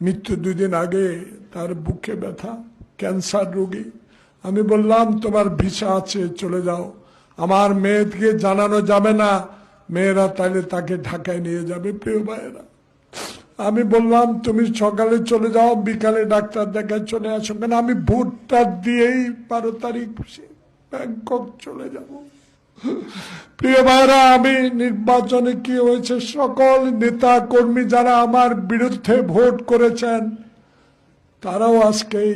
মৃত্যু 2 দিন আগে তার বুকে ব্যথা, ক্যান্সার রোগী। আমি বললাম তোমার ভিসা আছে, চলে যাও। আমার মেয়েকে জানানো যাবে না, মেয়েরা তাহলে তাকে ঢাকায় নিয়ে যাবে। প্রিয় ভাইয়েরা, আমি বললাম তুমি সকালে চলে যাও, বিকালে ডাক্তার দেখায় চলে আসো, কেন আমি ভোটটা দিয়েই 12 তারিখ ব্যাংকক চলে যাব। প্রিয় ভাইরা, আমি নির্বাচনে কি হয়েছে, সকল নেতা কর্মী যারা আমার বিরুদ্ধে ভোট করেছেন তারাও আজকেই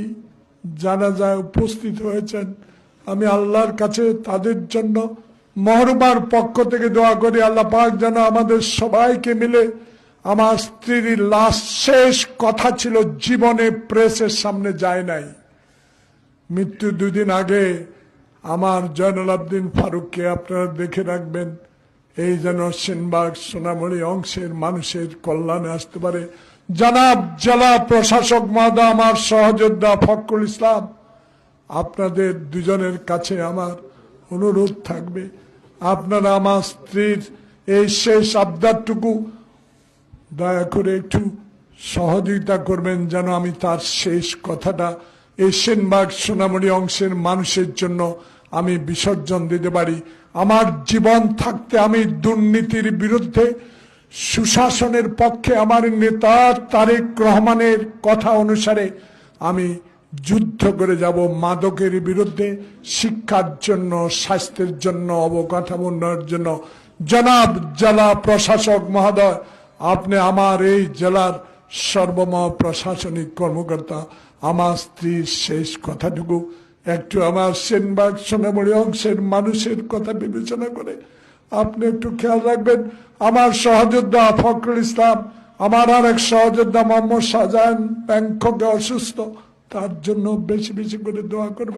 জানাজায় উপস্থিত হয়েছেন। আমি আল্লাহর কাছে তাদের জন্য মহরুমার পক্ষ থেকে দোয়া করি, আল্লাহ পাক যেন আমাদের সবাইকে মিলে। আমার স্ত্রীর লাশ শেষ কথা ছিল জীবনে প্রেসের সামনে যায় নাই। মৃত্যু 2 দিন আগে আমার জয়নুল আবদিন ফারুককে আপনারা দেখে রাখবেন, এই যেন সেনবাগ সোনামণি অংশের মানুষের কল্যাণে আসতে পারে। জনাব জেলা প্রশাসক মহোদয়, আমার সহযোদ্ধা ফখরুল ইসলাম, আপনাদের দুজনের কাছে আমার অনুরোধ থাকবে, আপনারা আমার স্ত্রীর এই শেষ আবদারটুকু দয়া করে একটু সহযোগিতা করবেন, যেন আমি তার শেষ কথাটা এই সেনবাগ সোনামণি অংশের মানুষের জন্য আমি বিসর্জন দিতে পারি। আমার জীবন থাকতে আমি দুর্নীতির বিরুদ্ধে, সুশাসনের পক্ষে আমার নেতা তারেক রহমানের কথা অনুসারে আমি যুদ্ধ করে যাব। মাদকের বিরুদ্ধে, শিক্ষার জন্য, স্বাস্থ্যের জন্য, অবকাঠামো উন্নয়নের জন্য। জনাব জেলা প্রশাসক মহোদয়, আপনি আমার এই জেলার সর্বময় প্রশাসনিক কর্মকর্তা, আমার স্ত্রীর শেষ কথাটুকু একটু আমার সেনবাগ সোনামণি অংশের মানুষের কথা বিবেচনা করে আপনি একটু খেয়াল রাখবেন। আমার সহযোদ্ধা ফখরুল ইসলাম, আমার আর এক সহযোদ্ধা মোহাম্মদ শাহজাহান ব্যাংককে অসুস্থ, তার জন্য বেশি বেশি করে দোয়া করবেন।